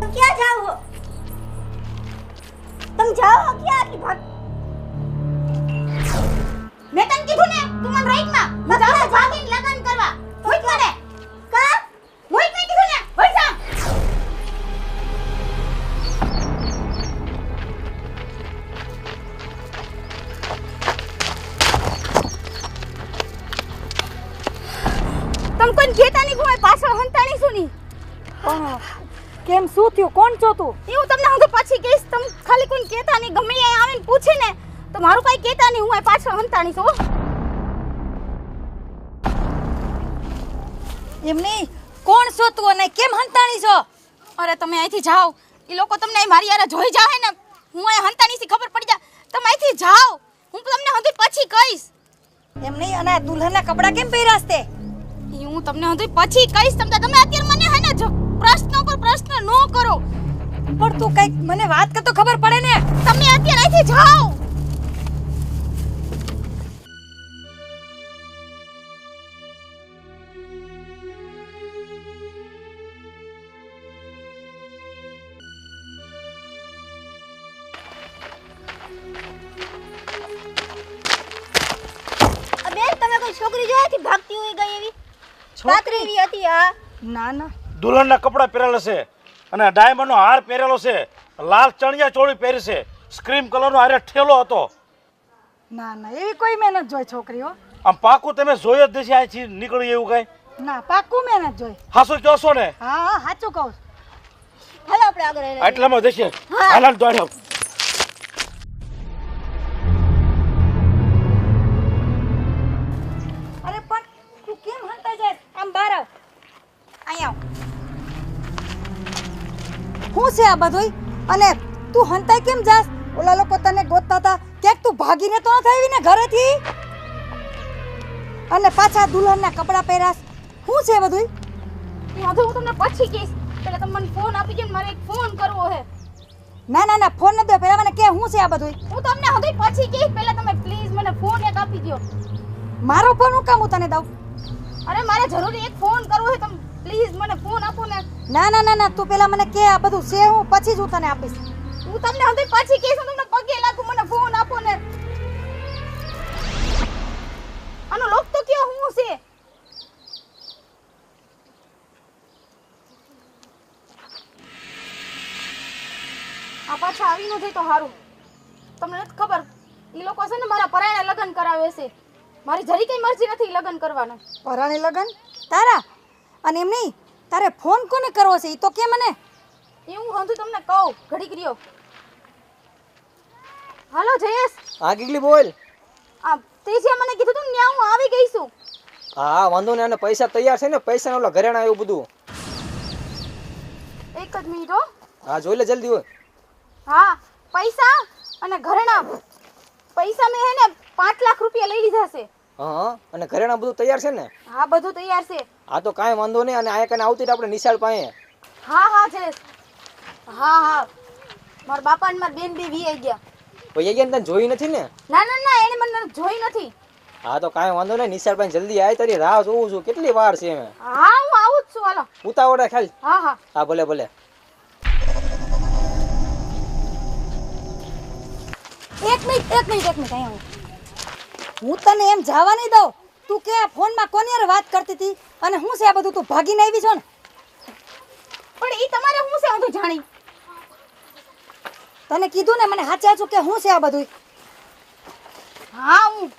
तुम क्या जाओ हो? तुम जाओ हो क्या की भाग? मैं तन कीधું ને તું મન રાઈટ માં હું જાઉં છું ભાગીને લગન કરવા. હોઈત મને કા હોઈત મે કીધું ને હોઈ જા. તમ કોણ કેતા ની કોઈ પાછળ હંતાણી સુની. કેમ શું થયું? કોણ છો તું? હું તમને હું પછી કહીશ. તમ ખાલી કોઈ કેતા નહીં, ગમે એ આવીને પૂછે ને તો મારું કઈ કેતા નહીં. હું આ પાછળ હંતાણી છું. એમ નહીં, કોણ છો તું અને કેમ હંતાણી છો? અરે તમે અહીંથી જાઓ. એ લોકો તમને મારી યાર જોઈ જાહે ને, હું આ હંતાણી થી ખબર પડી જાય. તમે અહીંથી જાઓ, હું તમને હંધી પછી કહીશ. એમ નહીં, અને આ દુલ્હનના કપડા કેમ પહેર્યાસ તે? હું તમને હંધી પછી કહીશ. તમે અત્યારે મને હે ને પ્રશ્ન પર પ્રશ્ન ન કરો. પણ તું કઈક મને વાત કર તો ખબર પડે ને. તમે અત્યારે અહીંથી જાઓ. છોકરી જોઈ હતી ભાગતી હોય ગઈ એવી પાતરી એવી હતી. હા ના ના, દુલ્હનના કપડાં પહેરેલા છે અને ડાયમંડનો હાર પહેરેલો છે, લાલ ચણિયા ચોળી પહેરી છે, સ્ક્રીમ કલરનો હારે ઠેલો હતો. ના ના, એવી કોઈ મેં નથી જોઈ છોકરીઓ. આમ પાકું તમે જોઈ જ નથી અહીંથી નીકળી એવું કઈ? ના, પાક્કું મેં નથી જોઈ. હાસુ કહો છો ને? હા હા, સાચું કહું. હાલો આપણે આગળ રહીએ. આટલામાં દેશે હાલાલ દોડ્યો. અરે પણ તું કેમ હંતા જાય? આમ બહાર આવ. અહીંયા આવ. શું છે આ બધુંય? અને તું હંતાઈ કેમ જાસ? ઓલા લોકો તને ગોતતા હતા, ક્યાંક તું ભાગીને તો નથી આવી ને ઘરેથી? અને પાછા દુલ્હનના કપડાં પહેરાસ. શું છે બધુંય? હું તમને પછી કહીશ. પેલા તમે મને ફોન આપી દો ને, મારે એક ફોન કરવો છે. ના ના ના, ફોન ન દે. પેલા મને કે શું છે આ બધુંય? હું તમને હજી પછી કહીશ. પેલા તમે પ્લીઝ મને ફોન એક આપી દો. મારો ફોન હું કામ હું તને દઉં? અરે મારે જરૂરી એક ફોન કરવો છે. તમે પ્લીઝ મને ફોન આપો ને. ના ના ના ના, તું પેલા મને કે આ બધું છે હું, પછી જ હું તને આપીશ. હું તમને હજી પછી કહીશ. હું તમને પગે લાગુ, મને ફોન આપો ને. આનો લોક તો કયો હું છે? આ પાછા આવી ન જાય તો સારું. તમને નથી ખબર, એ લોકો છે ને મારા પરાયણે લગ્ન કરાવે છે. મારી જરી કઈ મરજી નથી લગ્ન કરવાનો. પરાણે લગન તારા? અને એમ નહીં, તારે ફોન કોને કરવો છે એ તો કે મને. એ હું હંધું તમને કહું. ઘડીક રહ્યો. હાલો જયેશ. હા ગીગલી બોલ. આ તે જે મને કીધું તું ને, હું આવી ગઈ છું. હા વાંધો ને, અને પૈસા તૈયાર છે ને? પૈસા ઓલા ઘરેણા એવું બધું? એક જ મિનિટ હો. હા જોઈ લે જલ્દી હોય. હા, પૈસા અને ઘરેણા. પૈસા મેં હે ને 5 લાખ રૂપિયા લઈ લીધા છે. હા, અને ઘરેણા બધું તૈયાર છે ને? હા, બધું તૈયાર છે. હા તો કાંઈ વાંધો નહીં. અને આયા કને આવતી આપણે નિશાળ પાસે. હા હા જયેશ. હા હા, મારા બાપા ને મારા બેન બે વી આવી ગયા. ભાઈ ગયા તને જોઈ નથી ને? ના ના ના, એને મને જોઈ નથી. હા તો કાંઈ વાંધો નહીં, નિશાળ પાસે જલ્દી આય, તારી રાહ જોઉં છું. કેટલી વાર છે એમ? હા, હું આવું જ છું. હાલો ઉતાવળ રાખ ખાલ. હા હા હા ભલે ભલે. એક મિનિટ અહીંયા આવ. હું તને એમ જવા નહીં દઉં. તું કે ફોનમાં કોની યાર વાત કરતી હતી અને શું છે આ બધું? તું ભાગીને આવી છો ને? પણ ઈ તમારે હું છે? હું તો જાણી. તને કીધું ને મને હાચે હાચું કે શું છે આ બધું? હા, હું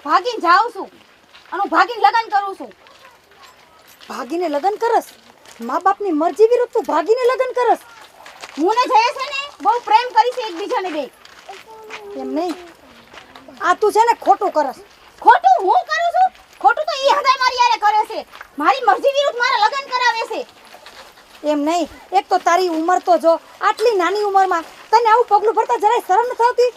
ભાગીને જાઉં છું અને હું ભાગીને લગ્ન કરું છું. ભાગીને લગ્ન કરસ? મા બાપની મરજી વિરુદ્ધ તું ભાગીને લગ્ન કરસ? હું ને જયેશ છે ને બહુ પ્રેમ કરી છે એકબીજાને બે. એમ નહીં, આ તું છે ને ખોટું કરસ. ખોટું હું કરું છું? ખોટું તો ઈ હદાય મારી યારે કરે છે. મારી મરજી વિરુદ્ધ મારા લગ્ન કરાવે છે. એમ નહીં, એક તો તારી ઉંમર તો જો, આટલી નાની ઉંમરમાં તને આવું પગલું ભરતા જરાય શરમ નથી આવતી?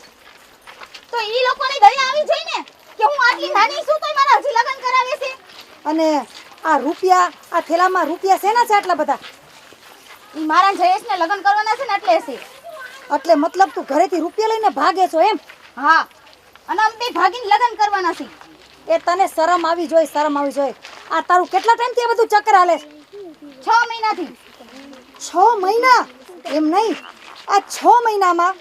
તો ઈ લોકોની દયા આવી જોઈએ ને કે હું આટલી નાની છું તોય મારા હજી લગ્ન કરાવે છે. અને આ રૂપિયા, આ થેલામાં રૂપિયા શેના છે આટલા બધા? ઈ મારા જયેશને લગ્ન કરવાના છે ને એટલે છે. એટલે મતલબ તું ઘરેથી રૂપિયા લઈને ભાગે છો એમ? હા, અને અમે બે ભાગીને લગ્ન કરવાના છે. એ તને શરમ આવી જોઈએ, શરમ આવી જોઈએ. આ તારું કેટલા ટાઈમથી આ બધું ચક્કર હાલે? 6 મહિનાથી. 6 મહિના? એમ નહીં, આ 6 મહિનામાં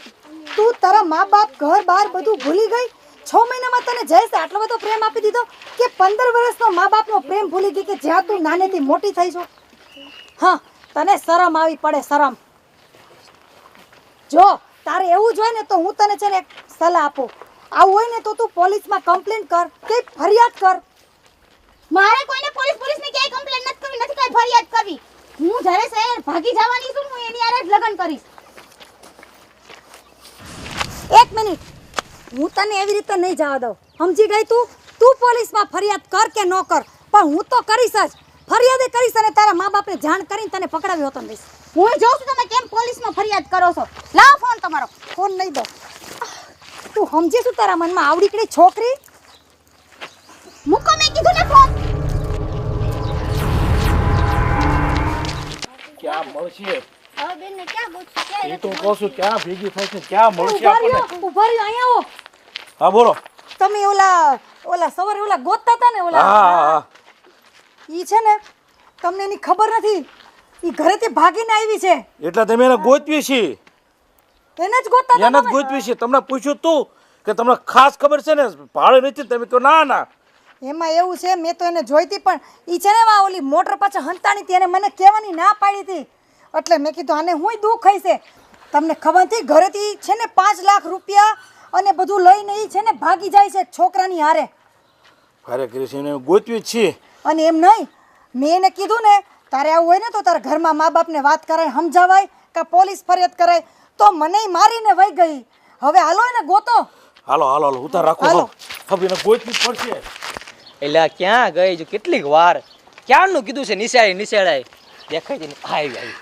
તું તારા મા બાપ ઘર બાર બધું ભૂલી ગઈ. 6 મહિનામાં તને જયેશે આટલો બધો પ્રેમ આપી દીધો કે 15 વર્ષનો મા બાપનો પ્રેમ ભૂલી ગઈ કે જ્યાં તું નાનેથી મોટી થઈ છો. હા, તને શરમ આવી પડે, શરમ. જો તારે એવું જ હોય ને તો હું તને છે ને એક સલાહ આપું. આવું હોય ને તો તું પોલીસમાં કમ્પ્લેન કર કે ફરિયાદ કર. મારે કોઈને પોલીસની ક્યાંય કમ્પ્લેન નથી કરવી, નથી કઈ ફરિયાદ કરવી. હું જ્યારે શહેર ભાગી જવાની છું, હું એની હારે જ લગ્ન કરીશ. એક મિનિટ, હું તને એવી રીતે નહીં જવા દઉં, સમજી ગઈ તું? તું પોલીસમાં ફરિયાદ કર કે ન કર, પણ હું તો કરીશ જ. ફરિયાદ કરીશ અને તારા મા બાપને જાણ કરીને તને પકડાવી હોતો દઈશ. હું જોઉં છું તમે કેમ પોલીસમાં ફરિયાદ કરો છો. લાવો ફોન તમારો. ફોન નહીં દો. તું સમજી શું તારા મનમાં આવડીકડી છોકરી? મૂકો, મેં કીધું ને ફોન. ક્યાં મળશે હવે બેન ને ક્યાં ગોતશું? એ તો કહું છું, ક્યાં ભેગી થાય છે, ક્યાં મળશે ઉભા આપણને? રહ્યો, ઉભા રહ્યો, અહીંયા આવો. હા બોલો. તમે ઓલા સવારે ઓલા ગોતતા હતા ને હા ઓલા, હા હા. ઈ છે ને, તમને એની ખબર નથી, ઈ ઘરેથી ભાગીને આવી છે. એટલે તમે એને ગોતવી છે, એને જ ગોતતા હતા એને જ તમે? ગોતવી છે. તમને પૂછ્યું તું કે તમને ખાસ ખબર છે ને ભાડે નથી? તમે તો ના ના. એમાં એવું છે, મેં તો એને જોઈતી પણ ઈ છે ને વા ઓલી મોટર પાછળ હંતાણી હતી, એને મને કહેવાની ના પાડી હતી. એટલે મેં કીધું આને હુંય દુઃખ હશે. તમને ખબર નથી, ઘરેથી છે ને 5 લાખ રૂપિયા અને બધું લઈને ઈ છે ને ભાગી જાય છે છોકરાની હારે. અરે કૃષ્ણ, એને ગોતવી જ છે. અને એમ નહીં, મેં એને કીધું ને તારે આવું હોય ને તો તારા ઘરમાં મા બાપને વાત કરાય, સમજાવાય કે પોલીસ ફરિયાદ કરાય, તો મને મારીને વહી ગઈ. હવે હાલો એને ગોતો. હાલો હાલો હાલો, ઉતાર રાખો. હાલો. હવે એને ગોતવી જ પડશે. એટલે ક્યાં ગઈ જો, કેટલીક વાર ક્યારનું કીધું છે નિશાળાએ દેખાય છે ને. આવી આવી.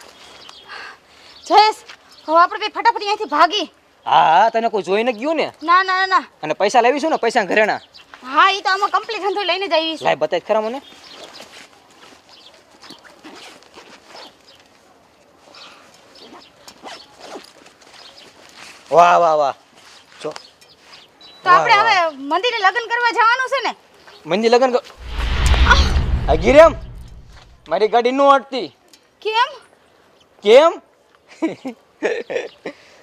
જયેશ, હવે આપણે બે ફટાફટ અહીંયાથી ભાગી. હા હા, તને કોઈ જોઈને ગયું ને? ના ના ના. અને પૈસા લાવીશું ને, પૈસા ઘરેણા? હા, ઈ તો આમાં કમ્પ્લીટ ધંધો લઈને જ આવી છું. લાય બતાય ખરા મને. વાહ વાહ વાહ. જો તો આપણે હવે મંદિરે લગ્ન કરવા જવાનું છે ને? મંદી લગન આ ગિરેમ મારી ગાડી નો અડતી. કેમ? કેમ?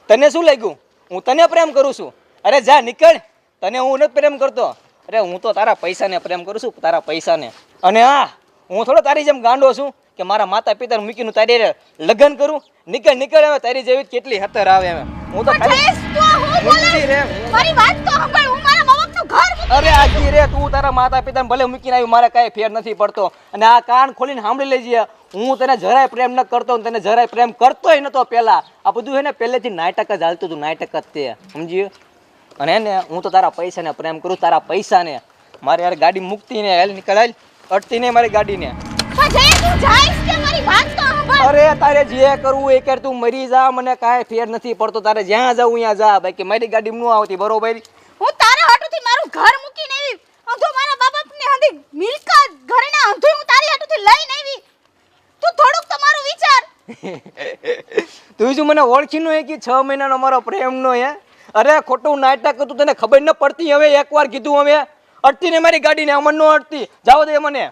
તને શું લાગ્યું હું તને પ્રેમ કરું છું? અરે જા નીકળ, તને હું નથી પ્રેમ કરતો. અરે હું તો તારા પૈસાને પ્રેમ કરું છું, તારા પૈસાને. અને હા, હું થોડો તારી જેમ ગાંડો છું કે મારા માતા પિતાને મૂકીને તારી લગ્ન કરું. નીકળ નીકળ, હવે તારી જેવી કેટલી હતર આવે હવે. હું તો જયેશ, તું આ હું બોલે? મારી વાત તો સાંભળ. હું મારા મા-બાપનું ઘર મૂકી- અરે આજી રે, તું તારા માતા પિતાને ભલે મૂકીને આવી, મારે કાંઈ ફેર નથી પડતો. અને આ કાન ખોલીને સાંભળી લેજે, હું તને જરાય પ્રેમ ન કરતો, તને જરાય પ્રેમ કરતોય નતો પહેલા. આ બધું છે ને પહેલેથી નાટક જ હાલતું હતું, નાટક જ તે, સમજી? અને એને હું તો તારા પૈસાને પ્રેમ કરું, તારા પૈસાને. મારે યાર ગાડી મૂકતી ને હાલ નીકળ, હાલ અટતી નહીં મારી ગાડીને. પણ જયેશ, તું જાઈશ કે? મારી વાત તો સાંભળ. અરે તારે જે કરવું એ કર, તું મરી જા, મને કાંઈ ફેર નથી પડતો. તારે જ્યાં જાવું ત્યાં જા, બાકી મારી ગાડી ન આવતી, બરોબર? હું તારા હાટુથી મારું ઘર મૂકીને આવી. અંધો મારા બાપ-બાપને હંધી મિલકત ઘરેના અંધો હું તારી હાટુથી લઈને આવી. તું થોડુંક તો મારું વિચાર. તું શું મને ઓળખી નો હે કે 6 મહિનાનો મારો પ્રેમ નો હે? અરે ખોટું નાટક હતું, તને ખબર ન પડતી. હવે એકવાર કીધું, હવે અડતી ને મારી ગાડીને, અમન નો અડતી. જાવ દે મને.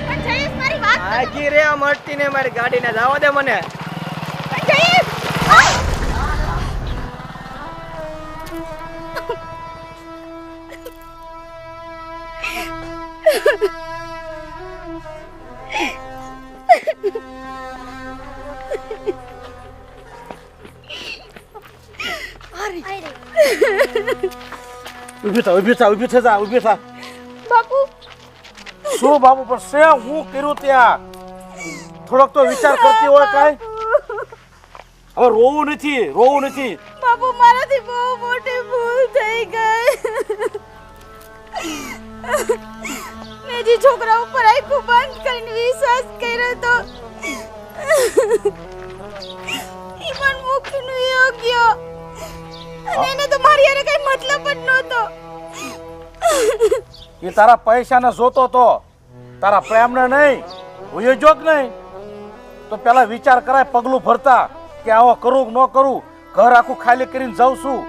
પણ જયેશ, મારી વાત તો આજી રે, આમ અડતી ને મારી ગાડીને, જાવ દે મને. પણ જયેશ, આ! ઊભી થા, ઊભી થા, ઊભી થા, ઊભી થા. બાપુ, શું બાપુ? પણ શે હું કર્યું ત્યાં? થોડોક તો વિચાર કરતી હોય કાંઈ. હવે રોવું નથી, રોવું નથી. બાપુ, મારાથી બહુ મોટી ભૂલ થઈ ગઈ. મેં જે છોકરા ઉપર આખું બંધ કરીને વિશ્વાસ કર્યો તો ઈ પણ મૂકીને વયો ગયો. અને એને તો મારી હારે કઈ મતલબ જ નહોતો. એ તારા પૈસાને જોતો તો, તારા પ્રેમને નહીં. હું એ જોક નહીં તો પેલા વિચાર કરાય, પગલું ભરતા કે આવો કરું કે ન કરું. ઘર આખું ખાલી કરીને જાઉં છું,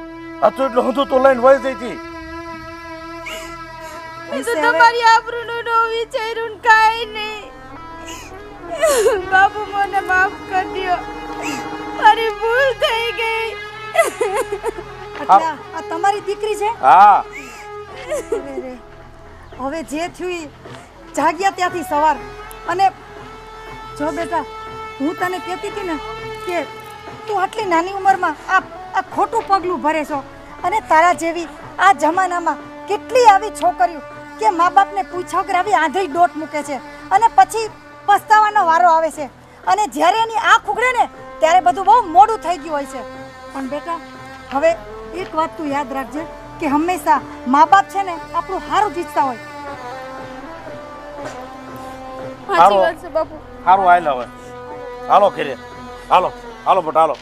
હતું એટલું હું તો લઈને વહી જઈ. મેં તો તમારી આબરૂનું ન વિચાર્યું ને કાંઈ નહીં. મને માફ કરી દો, મારી ભૂલ થઈ ગઈ. એટલે આ તમારી દીકરી છે? હા અરે રે. હવે જે થયું ઈ જાગ્યા ત્યાંથી સવાર. અને જો બેટા, હું તને કહેતી હતી ને કે તું આટલી નાની ઉંમરમાં આ ખોટું પગલું ભરે છો, અને તારા જેવી આ જમાનામાં કેટલી આવી છોકરીઓ કે મા બાપને પૂછ્યા વગર આવી આંધી દોટ મૂકે છે, અને પછી પસ્તાવાનો વારો આવે છે, અને જ્યારે એની આંખ ઉઘડે ને ત્યારે બધું બહુ મોડું થઈ ગયું હોય છે. પણ બેટા, હવે એક વાત તું યાદ રાખજે કે હંમેશા મા બાપ છે ને આપણું સારું જ ઈચ્છતા હોય. સાચી વાત છે બાપુ. સારું હાલ હવે હાલો ઘરે હાલો હાલો બટ હાલો